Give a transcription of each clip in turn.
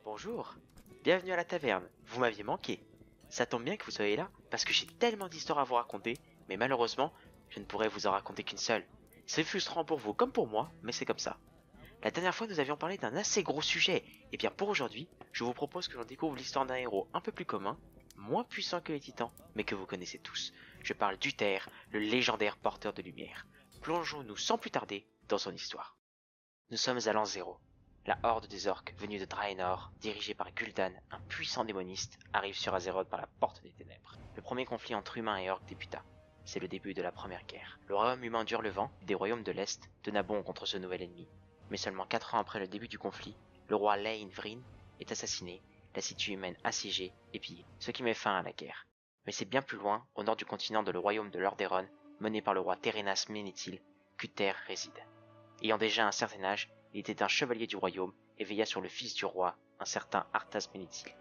Bonjour, bienvenue à la taverne, vous m'aviez manqué. Ça tombe bien que vous soyez là, parce que j'ai tellement d'histoires à vous raconter, mais malheureusement, je ne pourrai vous en raconter qu'une seule. C'est frustrant pour vous comme pour moi, mais c'est comme ça. La dernière fois, nous avions parlé d'un assez gros sujet, et bien pour aujourd'hui, je vous propose que l'on découvre l'histoire d'un héros un peu plus commun, moins puissant que les titans, mais que vous connaissez tous. Je parle d'Uther, le légendaire porteur de lumière. Plongeons-nous sans plus tarder dans son histoire. Nous sommes à l'an 0. La horde des orques venue de Draenor, dirigée par Gul'dan, un puissant démoniste, arrive sur Azeroth par la porte des ténèbres. Le premier conflit entre humains et orques débuta. C'est le début de la première guerre. Le royaume humain d'Hurlevent, des royaumes de l'Est, tena bon contre ce nouvel ennemi. Mais seulement 4 ans après le début du conflit, le roi Lein Vryn est assassiné, la cité humaine assiégée et pillée, ce qui met fin à la guerre. Mais c'est bien plus loin, au nord du continent de le royaume de Lordaeron, mené par le roi Terenas Menethil, qu'Uther réside. Ayant déjà un certain âge, il était un chevalier du royaume et veilla sur le fils du roi, un certain Arthas Menethil.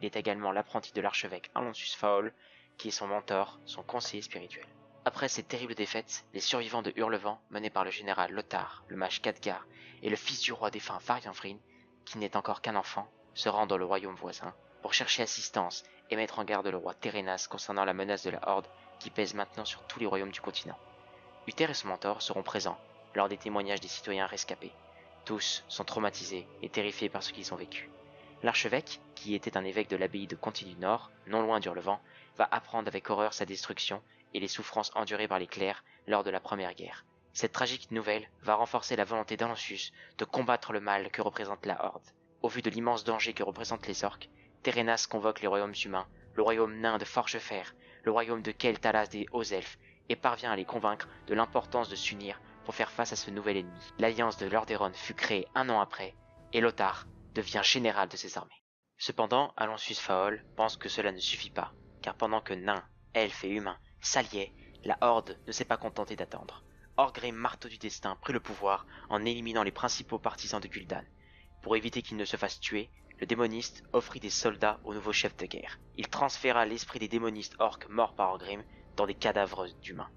Il est également l'apprenti de l'archevêque Alonsus Faol, qui est son mentor, son conseiller spirituel. Après cette terrible défaite, les survivants de Hurlevent, menés par le général Lothar, le mage Khadgar, et le fils du roi défunt Varian Vryn, qui n'est encore qu'un enfant, se rendent dans le royaume voisin pour chercher assistance et mettre en garde le roi Terenas concernant la menace de la Horde qui pèse maintenant sur tous les royaumes du continent. Uther et son mentor seront présents lors des témoignages des citoyens rescapés. Tous sont traumatisés et terrifiés par ce qu'ils ont vécu. L'archevêque, qui était un évêque de l'abbaye de Conti du Nord, non loin d'Hurlevent, va apprendre avec horreur sa destruction et les souffrances endurées par les clercs lors de la première guerre. Cette tragique nouvelle va renforcer la volonté d'Alonsus de combattre le mal que représente la Horde. Au vu de l'immense danger que représentent les orques, Terenas convoque les royaumes humains, le royaume nain de Forgefer, le royaume de Kel'Thalas des Hauts-Elfes, et parvient à les convaincre de l'importance de s'unir pour faire face à ce nouvel ennemi. L'alliance de Lordaeron fut créée un an après, et Lothar devient général de ses armées. Cependant, Alonsus Faol pense que cela ne suffit pas, car pendant que nains, elfes et humains s'alliaient, la Horde ne s'est pas contentée d'attendre. Orgrim, marteau du destin, prit le pouvoir en éliminant les principaux partisans de Gul'dan. Pour éviter qu'il ne se fasse tuer, le démoniste offrit des soldats au nouveau chef de guerre. Il transféra l'esprit des démonistes orques morts par Orgrim dans des cadavres d'humains.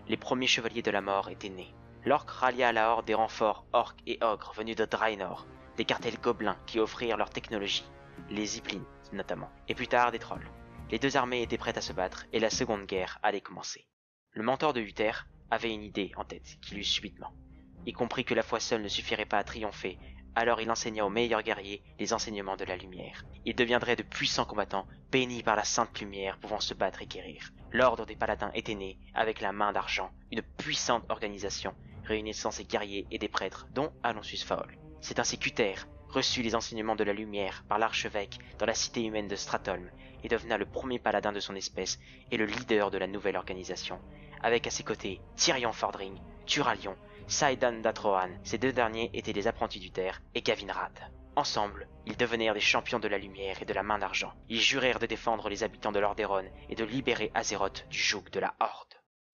Les premiers chevaliers de la mort étaient nés. L'orque rallia à la horde des renforts orques et ogres venus de Draenor, des cartels gobelins qui offrirent leur technologie, les Ziplines notamment, et plus tard des trolls. Les deux armées étaient prêtes à se battre et la seconde guerre allait commencer. Le mentor de Uther avait une idée en tête qui lui eut subitement. Il comprit que la foi seule ne suffirait pas à triompher, alors il enseigna aux meilleurs guerriers les enseignements de la lumière. Ils deviendraient de puissants combattants, bénis par la sainte lumière pouvant se battre et guérir. L'ordre des paladins était né, avec la main d'argent, une puissante organisation, réunissant ses guerriers et des prêtres, dont Alonsus Faol. C'est ainsi qu'Uther reçut les enseignements de la lumière par l'archevêque dans la cité humaine de Stratholm, et devena le premier paladin de son espèce et le leader de la nouvelle organisation. Avec à ses côtés Tyrion Fordring, Turalion, Saedan d'Atrohan, ces deux derniers étaient des apprentis d'Uther, et Gavinrad. Ensemble, ils devenirent des champions de la lumière et de la main d'argent. Ils jurèrent de défendre les habitants de Lordaeron et de libérer Azeroth du joug de la Horde.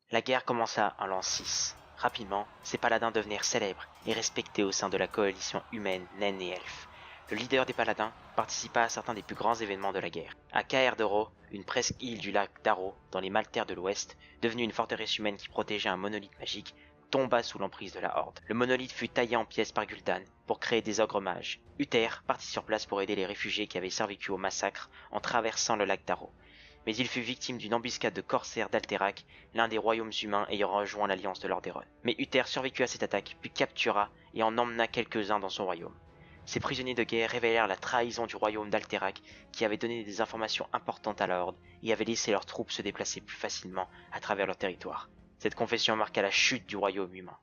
La guerre commença en l'an 6. Rapidement, ces paladins devinrent célèbres et respectés au sein de la coalition humaine, naine et elfe. Le leader des paladins participa à certains des plus grands événements de la guerre. À Caer d'Oro, une presqu'île du lac Darrow, dans les Maltaires de l'Ouest, devenue une forteresse humaine qui protégeait un monolithe magique, tomba sous l'emprise de la Horde. Le monolithe fut taillé en pièces par Gul'dan pour créer des ogres mages. Uther partit sur place pour aider les réfugiés qui avaient survécu au massacre en traversant le lac Darrow. Mais il fut victime d'une embuscade de corsaires d'Alterac, l'un des royaumes humains ayant rejoint l'alliance de Lordaeron. Mais Uther survécut à cette attaque, puis captura et en emmena quelques-uns dans son royaume. Ces prisonniers de guerre révélèrent la trahison du royaume d'Alterac, qui avait donné des informations importantes à la Horde et avait laissé leurs troupes se déplacer plus facilement à travers leur territoire. Cette confession marqua la chute du royaume humain.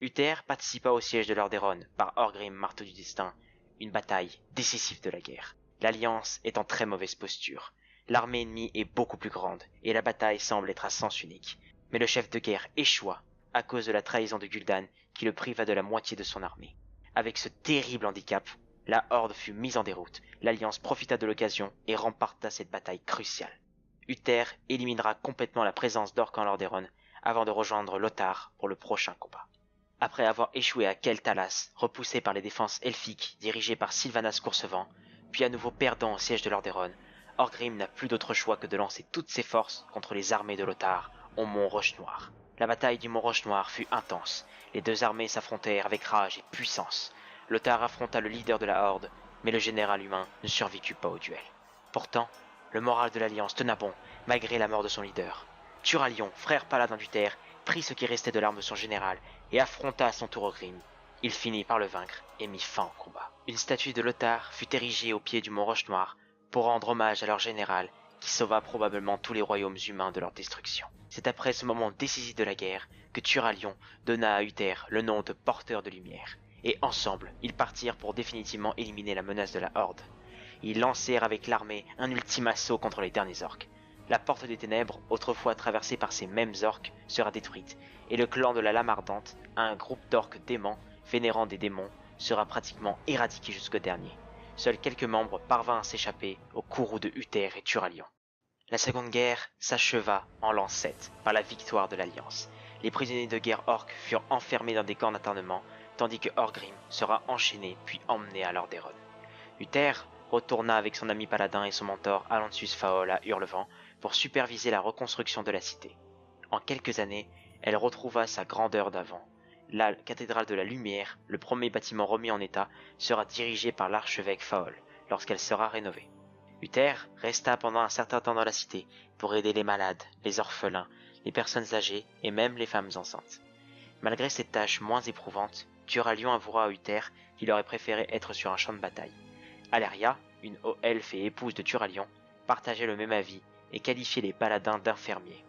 Uther participa au siège de Lordaeron par Orgrim, marteau du destin, une bataille décisive de la guerre. L'alliance est en très mauvaise posture. L'armée ennemie est beaucoup plus grande, et la bataille semble être à sens unique. Mais le chef de guerre échoua, à cause de la trahison de Gul'dan, qui le priva de la moitié de son armée. Avec ce terrible handicap, la Horde fut mise en déroute, l'Alliance profita de l'occasion et remporta cette bataille cruciale. Uther éliminera complètement la présence d'orques en Lordaeron, avant de rejoindre Lothar pour le prochain combat. Après avoir échoué à Kel'Thalas, repoussé par les défenses elfiques dirigées par Sylvanas Coursevent, puis à nouveau perdant au siège de Lordaeron, Orgrim n'a plus d'autre choix que de lancer toutes ses forces contre les armées de Lothar au mont Roche-Noire. La bataille du mont Roche-Noire fut intense, les deux armées s'affrontèrent avec rage et puissance. Lothar affronta le leader de la Horde, mais le général humain ne survécut pas au duel. Pourtant, le moral de l'Alliance tenait bon, malgré la mort de son leader. Turalion, frère paladin d'Uther, prit ce qui restait de l'arme de son général et affronta à son tour Orgrim. Il finit par le vaincre et mit fin au combat. Une statue de Lothar fut érigée au pied du mont Roche-Noire pour rendre hommage à leur général qui sauva probablement tous les royaumes humains de leur destruction. C'est après ce moment décisif de la guerre que Turalion donna à Uther le nom de porteur de lumière, et ensemble ils partirent pour définitivement éliminer la menace de la Horde. Ils lancèrent avec l'armée un ultime assaut contre les derniers orques. La porte des ténèbres, autrefois traversée par ces mêmes orques, sera détruite, et le clan de la Lame Ardente, un groupe d'orques démons vénérant des démons, sera pratiquement éradiqué jusqu'au dernier. Seuls quelques membres parvinrent à s'échapper au courroux de Uther et Turalion. La Seconde Guerre s'acheva en l'an 7 par la victoire de l'Alliance. Les prisonniers de guerre orques furent enfermés dans des camps d'internement, tandis que Orgrim sera enchaîné puis emmené à Lordaeron. Uther retourna avec son ami paladin et son mentor Alonsus Faol à Hurlevent pour superviser la reconstruction de la cité. En quelques années, elle retrouva sa grandeur d'avant. La cathédrale de la Lumière, le premier bâtiment remis en état, sera dirigée par l'archevêque Faol lorsqu'elle sera rénovée. Uther resta pendant un certain temps dans la cité pour aider les malades, les orphelins, les personnes âgées et même les femmes enceintes. Malgré ces tâches moins éprouvantes, Turalion avouera à Uther qu'il aurait préféré être sur un champ de bataille. Aléria, une haute elfe et épouse de Turalion, partageait le même avis et qualifiait les paladins d'infirmiers.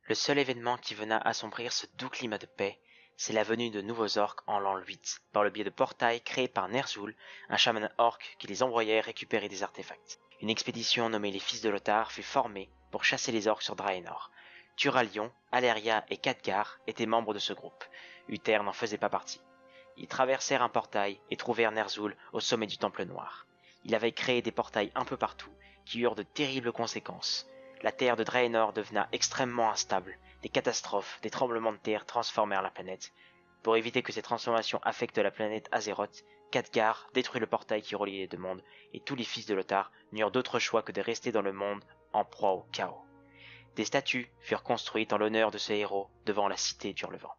Le seul événement qui venait assombrir ce doux climat de paix, c'est la venue de nouveaux orques en l'an 8, par le biais de portails créés par Ner'zhul, un chaman orc qui les envoyait récupérer des artefacts. Une expédition nommée les Fils de Lothar fut formée pour chasser les orques sur Draenor. Turalion, Aléria et Khadgar étaient membres de ce groupe. Uther n'en faisait pas partie. Ils traversèrent un portail et trouvèrent Ner'zhul au sommet du Temple Noir. Il avait créé des portails un peu partout, qui eurent de terribles conséquences. La terre de Draenor devena extrêmement instable, des catastrophes, des tremblements de terre transformèrent la planète. Pour éviter que ces transformations affectent la planète Azeroth, Khadgar détruit le portail qui reliait les deux mondes, et tous les fils de Lothar n'eurent d'autre choix que de rester dans le monde en proie au chaos. Des statues furent construites en l'honneur de ce héros devant la cité d'Hurlevent.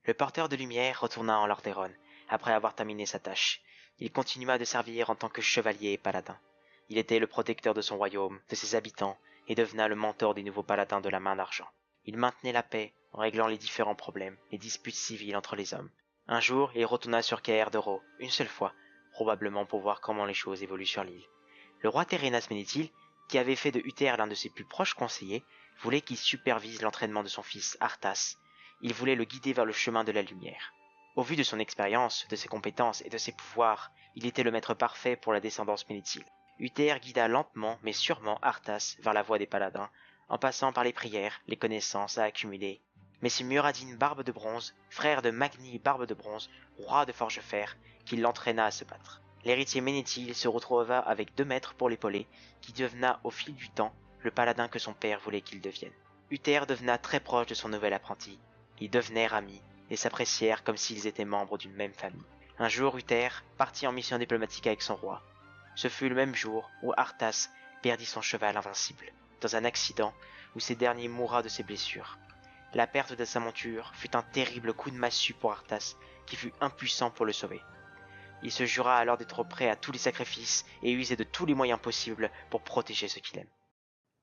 Le porteur de lumière retourna en Lordaeron, après avoir terminé sa tâche. Il continua de servir en tant que chevalier et paladin. Il était le protecteur de son royaume, de ses habitants, et devena le mentor des nouveaux paladins de la Main d'Argent. Il maintenait la paix en réglant les différents problèmes, les disputes civiles entre les hommes. Un jour, il retourna sur Caer d'Oro, une seule fois, probablement pour voir comment les choses évoluent sur l'île. Le roi Térénas Ménéthil, qui avait fait de Uther l'un de ses plus proches conseillers, voulait qu'il supervise l'entraînement de son fils Arthas. Il voulait le guider vers le chemin de la lumière. Au vu de son expérience, de ses compétences et de ses pouvoirs, il était le maître parfait pour la descendance Ménéthil. Uther guida lentement mais sûrement Arthas vers la voie des paladins, en passant par les prières, les connaissances à accumuler. Mais c'est Muradin Barbe de Bronze, frère de Magni Barbe de Bronze, roi de Forgefer, qui l'entraîna à se battre. L'héritier Ménéthil se retrouva avec 2 maîtres pour l'épauler, qui devena au fil du temps le paladin que son père voulait qu'il devienne. Uther devena très proche de son nouvel apprenti. Ils devinrent amis et s'apprécièrent comme s'ils étaient membres d'une même famille. Un jour, Uther partit en mission diplomatique avec son roi. Ce fut le même jour où Arthas perdit son cheval invincible, dans un accident où ce dernier mourra de ses blessures. La perte de sa monture fut un terrible coup de massue pour Arthas, qui fut impuissant pour le sauver. Il se jura alors d'être prêt à tous les sacrifices et user de tous les moyens possibles pour protéger ce qu'il aime.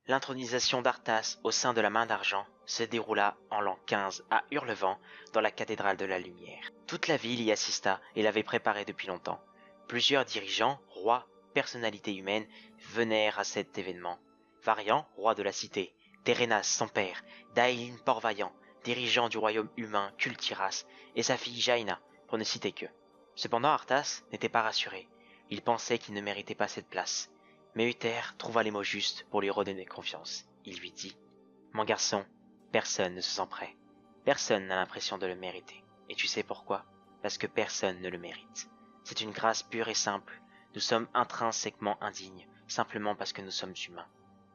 L'intronisation d'Arthas au sein de la Main d'Argent se déroula en l'an 15 à Hurlevent, dans la cathédrale de la Lumière. Toute la ville y assista et l'avait préparé depuis longtemps. Plusieurs dirigeants, rois, personnalités humaines venèrent à cet événement. Varian, roi de la cité, Térénas, son père, Daelin Port-Vaillant, dirigeant du royaume humain Kultiras, et sa fille Jaina, pour ne citer qu'eux. Cependant Arthas n'était pas rassuré. Il pensait qu'il ne méritait pas cette place. Mais Uther trouva les mots justes pour lui redonner confiance. Il lui dit « Mon garçon, personne ne se sent prêt. Personne n'a l'impression de le mériter. Et tu sais pourquoi? Parce que personne ne le mérite. C'est une grâce pure et simple. Nous sommes intrinsèquement indignes, simplement parce que nous sommes humains.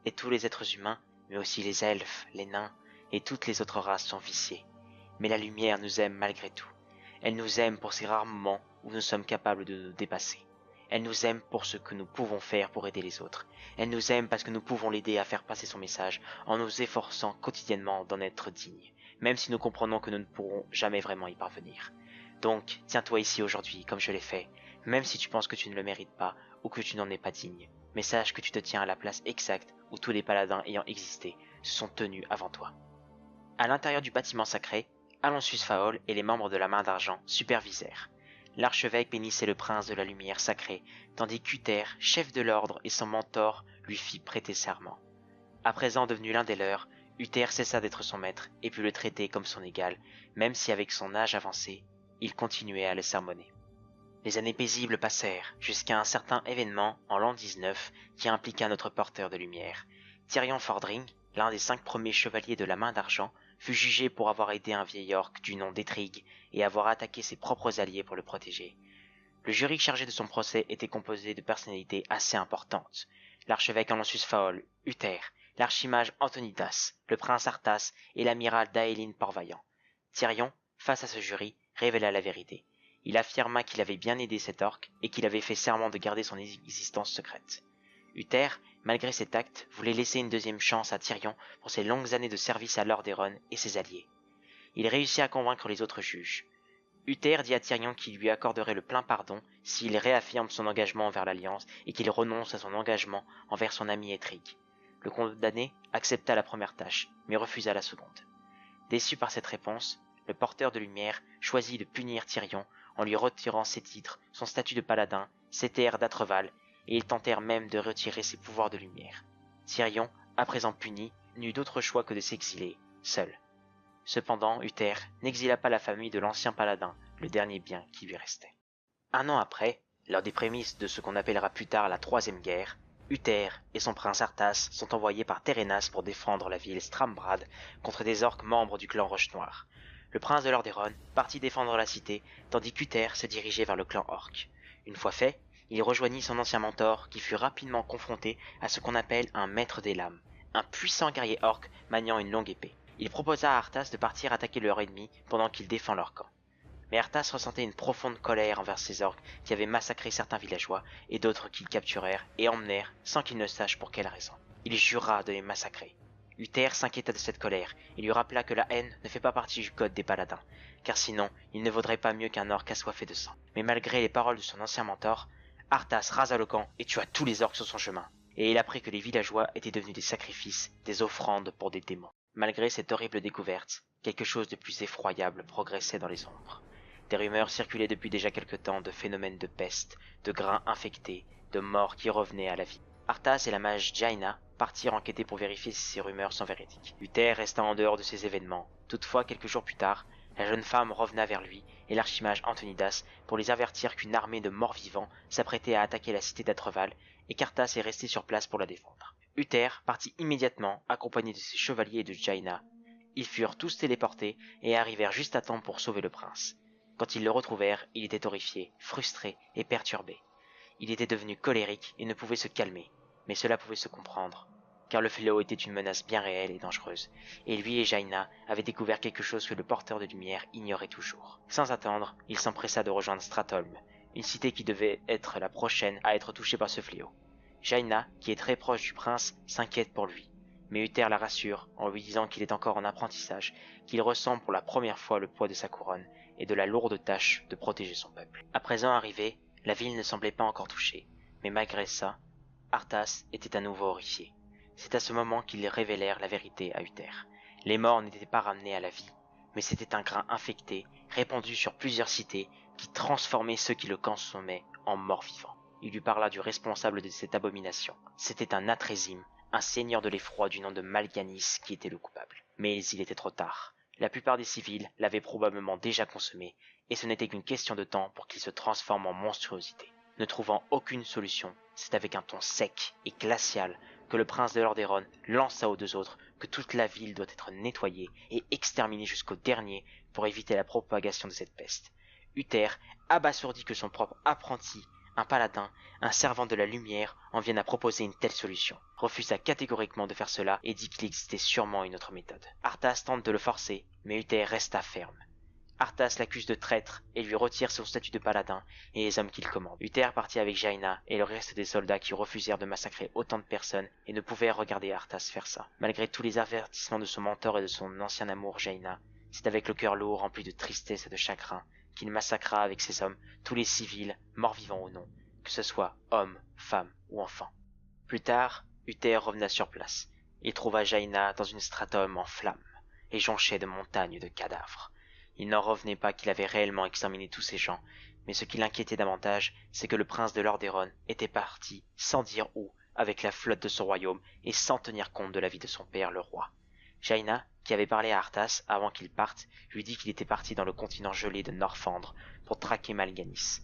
Et tous les êtres humains, mais aussi les elfes, les nains et toutes les autres races sont viciés. Mais la lumière nous aime malgré tout. Elle nous aime pour ces rares moments où nous sommes capables de nous dépasser. Elle nous aime pour ce que nous pouvons faire pour aider les autres. Elle nous aime parce que nous pouvons l'aider à faire passer son message en nous efforçant quotidiennement d'en être dignes, même si nous comprenons que nous ne pourrons jamais vraiment y parvenir. Donc, tiens-toi ici aujourd'hui comme je l'ai fait. même si tu penses que tu ne le mérites pas ou que tu n'en es pas digne. Mais sache que tu te tiens à la place exacte où tous les paladins ayant existé se sont tenus avant toi. À l'intérieur du bâtiment sacré, Aloysius Faol et les membres de la Main d'Argent supervisèrent. L'archevêque bénissait le prince de la lumière sacrée, tandis qu'Uther, chef de l'ordre et son mentor, lui fit prêter serment. À présent devenu l'un des leurs, Uther cessa d'être son maître et put le traiter comme son égal, même si avec son âge avancé, il continuait à le sermonner. Les années paisibles passèrent, jusqu'à un certain événement en l'an 19 qui impliqua notre porteur de lumière. Tyrion Fordring, l'un des 5 premiers chevaliers de la Main d'Argent, fut jugé pour avoir aidé un vieil orc du nom d'Etrigue et avoir attaqué ses propres alliés pour le protéger. Le jury chargé de son procès était composé de personnalités assez importantes. L'archevêque Aloysius Faol, Uther, l'archimage Antonidas, le prince Arthas et l'amiral Daelin Port-Vaillant. Tyrion, face à ce jury, révéla la vérité. Il affirma qu'il avait bien aidé cet orc et qu'il avait fait serment de garder son existence secrète. Uther, malgré cet acte, voulait laisser une deuxième chance à Tyrion pour ses longues années de service à Lordaeron et ses alliés. Il réussit à convaincre les autres juges. Uther dit à Tyrion qu'il lui accorderait le plein pardon s'il réaffirme son engagement envers l'Alliance et qu'il renonce à son engagement envers son ami Etrigue. Le condamné accepta la première tâche, mais refusa la seconde. Déçu par cette réponse, le porteur de lumière choisit de punir Tyrion en lui retirant ses titres, son statut de paladin, ses terres d'Atreval, et ils tentèrent même de retirer ses pouvoirs de lumière. Tyrion, à présent puni, n'eut d'autre choix que de s'exiler, seul. Cependant, Uther n'exila pas la famille de l'ancien paladin, le dernier bien qui lui restait. Un an après, lors des prémices de ce qu'on appellera plus tard la Troisième Guerre, Uther et son prince Arthas sont envoyés par Térénas pour défendre la ville Strambrad contre des orques membres du clan Roche-Noire. Le prince de Lordaeron partit défendre la cité, tandis qu'Uther se dirigeait vers le clan orc. Une fois fait, il rejoignit son ancien mentor qui fut rapidement confronté à ce qu'on appelle un maître des lames, un puissant guerrier orc maniant une longue épée. Il proposa à Arthas de partir attaquer leur ennemi pendant qu'il défend leur camp. Mais Arthas ressentait une profonde colère envers ces orques qui avaient massacré certains villageois et d'autres qu'ils capturèrent et emmenèrent sans qu'ils ne sachent pour quelle raison. Il jura de les massacrer. Uther s'inquiéta de cette colère et lui rappela que la haine ne fait pas partie du code des paladins, car sinon il ne vaudrait pas mieux qu'un orc assoiffé de sang. Mais malgré les paroles de son ancien mentor, Arthas rasa le camp et tua tous les orques sur son chemin, et il apprit que les villageois étaient devenus des sacrifices, des offrandes pour des démons. Malgré cette horrible découverte, quelque chose de plus effroyable progressait dans les ombres. Des rumeurs circulaient depuis déjà quelque temps de phénomènes de peste, de grains infectés, de morts qui revenaient à la vie. Arthas et la mage Jaina partirent enquêter pour vérifier si ces rumeurs sont véridiques. Uther resta en dehors de ces événements. Toutefois, quelques jours plus tard, la jeune femme revena vers lui et l'archimage Antonidas pour les avertir qu'une armée de morts-vivants s'apprêtait à attaquer la cité d'Atreval et qu'Arthas est resté sur place pour la défendre. Uther partit immédiatement accompagné de ses chevaliers et de Jaina. Ils furent tous téléportés et arrivèrent juste à temps pour sauver le prince. Quand ils le retrouvèrent, il était horrifié, frustré et perturbé. Il était devenu colérique et ne pouvait se calmer, mais cela pouvait se comprendre, car le fléau était une menace bien réelle et dangereuse, et lui et Jaina avaient découvert quelque chose que le porteur de lumière ignorait toujours. Sans attendre, il s'empressa de rejoindre Stratholm, une cité qui devait être la prochaine à être touchée par ce fléau. Jaina, qui est très proche du prince, s'inquiète pour lui, mais Uther la rassure en lui disant qu'il est encore en apprentissage, qu'il ressent pour la première fois le poids de sa couronne et de la lourde tâche de protéger son peuple. À présent arrivé, la ville ne semblait pas encore touchée, mais malgré ça, Arthas était à nouveau horrifié. C'est à ce moment qu'ils révélèrent la vérité à Uther. Les morts n'étaient pas ramenés à la vie, mais c'était un grain infecté, répandu sur plusieurs cités, qui transformait ceux qui le consommaient en morts vivants. Il lui parla du responsable de cette abomination. C'était un Atrésime, un seigneur de l'effroi du nom de Mal'Ganis qui était le coupable. Mais il était trop tard. La plupart des civils l'avaient probablement déjà consommé, et ce n'était qu'une question de temps pour qu'il se transforme en monstruosité. Ne trouvant aucune solution, c'est avec un ton sec et glacial que le prince de Lordaeron lança aux deux autres que toute la ville doit être nettoyée et exterminée jusqu'au dernier pour éviter la propagation de cette peste. Uther, abasourdi que son propre apprenti, un paladin, un servant de la lumière, en vienne à proposer une telle solution, refusa catégoriquement de faire cela et dit qu'il existait sûrement une autre méthode. Arthas tente de le forcer, mais Uther resta ferme. Arthas l'accuse de traître et lui retire son statut de paladin et les hommes qu'il commande. Uther partit avec Jaina et le reste des soldats qui refusèrent de massacrer autant de personnes et ne pouvaient regarder Arthas faire ça. Malgré tous les avertissements de son mentor et de son ancien amour Jaina, c'est avec le cœur lourd rempli de tristesse et de chagrin qu'il massacra avec ses hommes tous les civils, morts-vivants ou non, que ce soit hommes, femmes ou enfants. Plus tard, Uther revena sur place. Il trouva Jaina dans une stratum en flammes et jonchée de montagnes de cadavres. Il n'en revenait pas qu'il avait réellement exterminé tous ces gens, mais ce qui l'inquiétait davantage, c'est que le prince de Lordaeron était parti sans dire où avec la flotte de son royaume et sans tenir compte de l'avis de son père le roi. Jaina, qui avait parlé à Arthas avant qu'il parte, lui dit qu'il était parti dans le continent gelé de Norfandre pour traquer Mal'Ganis.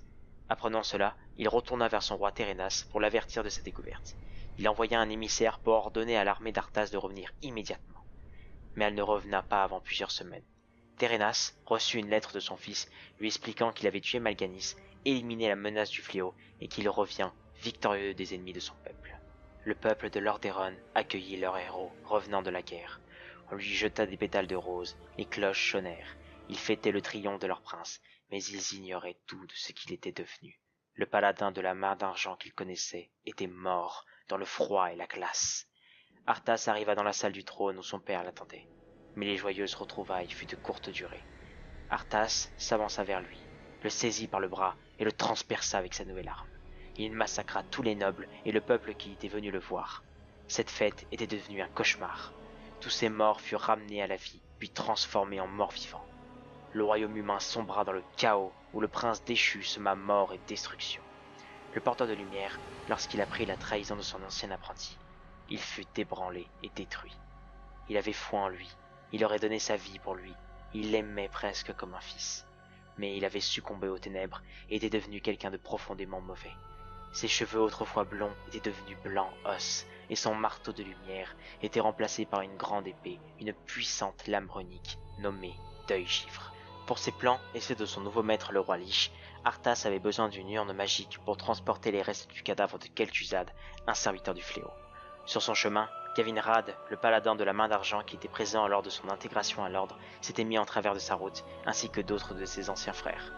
Apprenant cela, il retourna vers son roi Térénas pour l'avertir de sa découverte. Il envoya un émissaire pour ordonner à l'armée d'Arthas de revenir immédiatement. Mais elle ne revena pas avant plusieurs semaines. Térénas reçut une lettre de son fils lui expliquant qu'il avait tué Mal'Ganis, éliminé la menace du fléau et qu'il revient victorieux des ennemis de son peuple. Le peuple de Lordaeron accueillit leur héros revenant de la guerre. On lui jeta des pétales de rose, les cloches sonnèrent. Ils fêtaient le triomphe de leur prince, mais ils ignoraient tout de ce qu'il était devenu. Le paladin de la main d'argent qu'ils connaissaient était mort dans le froid et la glace. Arthas arriva dans la salle du trône où son père l'attendait. Mais les joyeuses retrouvailles furent de courte durée. Arthas s'avança vers lui, le saisit par le bras et le transperça avec sa nouvelle arme. Il massacra tous les nobles et le peuple qui était venu le voir. Cette fête était devenue un cauchemar. Tous ces morts furent ramenés à la vie, puis transformés en morts vivants. Le royaume humain sombra dans le chaos où le prince déchu sema mort et destruction. Le porteur de lumière, lorsqu'il apprit la trahison de son ancien apprenti, il fut ébranlé et détruit. Il avait foi en lui, il aurait donné sa vie pour lui, il l'aimait presque comme un fils. Mais il avait succombé aux ténèbres et était devenu quelqu'un de profondément mauvais. Ses cheveux autrefois blonds étaient devenus blancs os, et son marteau de lumière était remplacé par une grande épée, une puissante lame runique, nommée Deuil-Givre. Pour ses plans et ceux de son nouveau maître le roi Lich, Arthas avait besoin d'une urne magique pour transporter les restes du cadavre de Kel'Thuzad, un serviteur du fléau. Sur son chemin, Gavinrad, le paladin de la main d'argent qui était présent lors de son intégration à l'ordre, s'était mis en travers de sa route, ainsi que d'autres de ses anciens frères.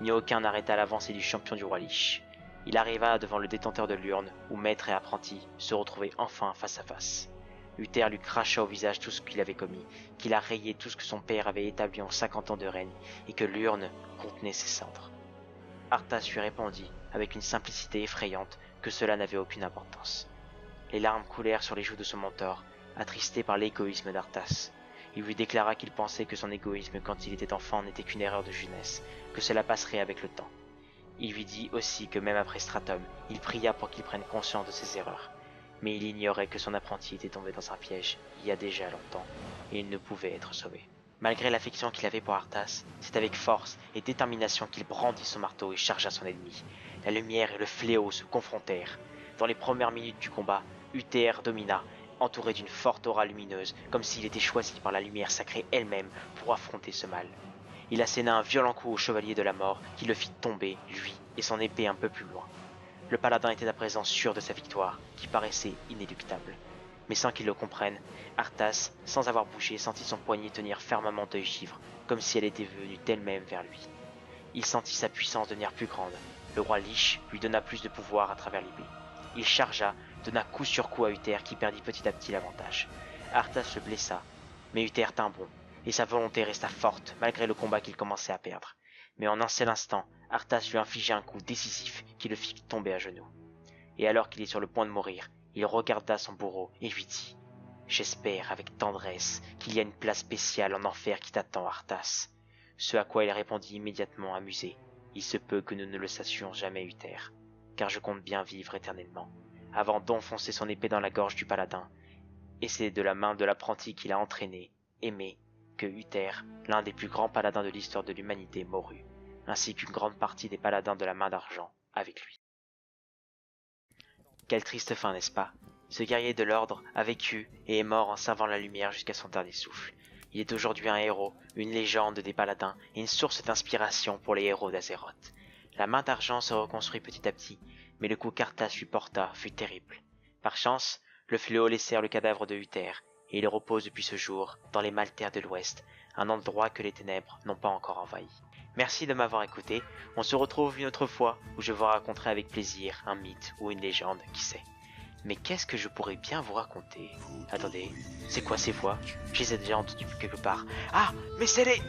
Ni aucun n'arrêta l'avancée du champion du roi Lich. Il arriva devant le détenteur de l'urne, où maître et apprenti se retrouvaient enfin face à face. Uther lui cracha au visage tout ce qu'il avait commis, qu'il a rayé tout ce que son père avait établi en 50 ans de règne, et que l'urne contenait ses cendres. Arthas lui répondit, avec une simplicité effrayante, que cela n'avait aucune importance. Les larmes coulèrent sur les joues de son mentor, attristé par l'égoïsme d'Arthas. Il lui déclara qu'il pensait que son égoïsme quand il était enfant n'était qu'une erreur de jeunesse, que cela passerait avec le temps. Il lui dit aussi que même après Stratum, il pria pour qu'il prenne conscience de ses erreurs. Mais il ignorait que son apprenti était tombé dans un piège il y a déjà longtemps, et il ne pouvait être sauvé. Malgré l'affection qu'il avait pour Arthas, c'est avec force et détermination qu'il brandit son marteau et chargea son ennemi. La lumière et le fléau se confrontèrent. Dans les premières minutes du combat, Uther domina, entouré d'une forte aura lumineuse, comme s'il était choisi par la lumière sacrée elle-même pour affronter ce mal. Il asséna un violent coup au chevalier de la mort qui le fit tomber, lui et son épée un peu plus loin. Le paladin était à présent sûr de sa victoire, qui paraissait inéluctable. Mais sans qu'il le comprenne, Arthas, sans avoir bougé, sentit son poignet tenir fermement Deuil-Givre, comme si elle était venue d'elle-même vers lui. Il sentit sa puissance devenir plus grande. Le roi Lich lui donna plus de pouvoir à travers l'épée. Il chargea, donna coup sur coup à Uther qui perdit petit à petit l'avantage. Arthas le blessa, mais Uther tint bon, et sa volonté resta forte malgré le combat qu'il commençait à perdre. Mais en un seul instant, Arthas lui infligea un coup décisif qui le fit tomber à genoux. Et alors qu'il est sur le point de mourir, il regarda son bourreau et lui dit « J'espère avec tendresse qu'il y a une place spéciale en enfer qui t'attend, Arthas. » Ce à quoi il répondit immédiatement amusé « Il se peut que nous ne le sachions jamais, Uther, car je compte bien vivre éternellement. » Avant d'enfoncer son épée dans la gorge du paladin, et c'est de la main de l'apprenti qu'il a entraîné, aimé, que Uther, l'un des plus grands paladins de l'histoire de l'humanité, mourut, ainsi qu'une grande partie des paladins de la main d'argent avec lui. Quelle triste fin, n'est-ce pas? Ce guerrier de l'ordre a vécu et est mort en servant la lumière jusqu'à son dernier souffle. Il est aujourd'hui un héros, une légende des paladins et une source d'inspiration pour les héros d'Azeroth. La main d'argent se reconstruit petit à petit, mais le coup qu'Arthas lui porta fut terrible. Par chance, le fléau laissèrent le cadavre de Uther, et il repose depuis ce jour dans les Maltaires de l'Ouest, un endroit que les ténèbres n'ont pas encore envahi. Merci de m'avoir écouté, on se retrouve une autre fois où je vous raconterai avec plaisir un mythe ou une légende, qui sait. Mais qu'est-ce que je pourrais bien vous raconter? Attendez, c'est quoi ces voix? Je les ai déjà entendues quelque part. Ah, mais c'est les...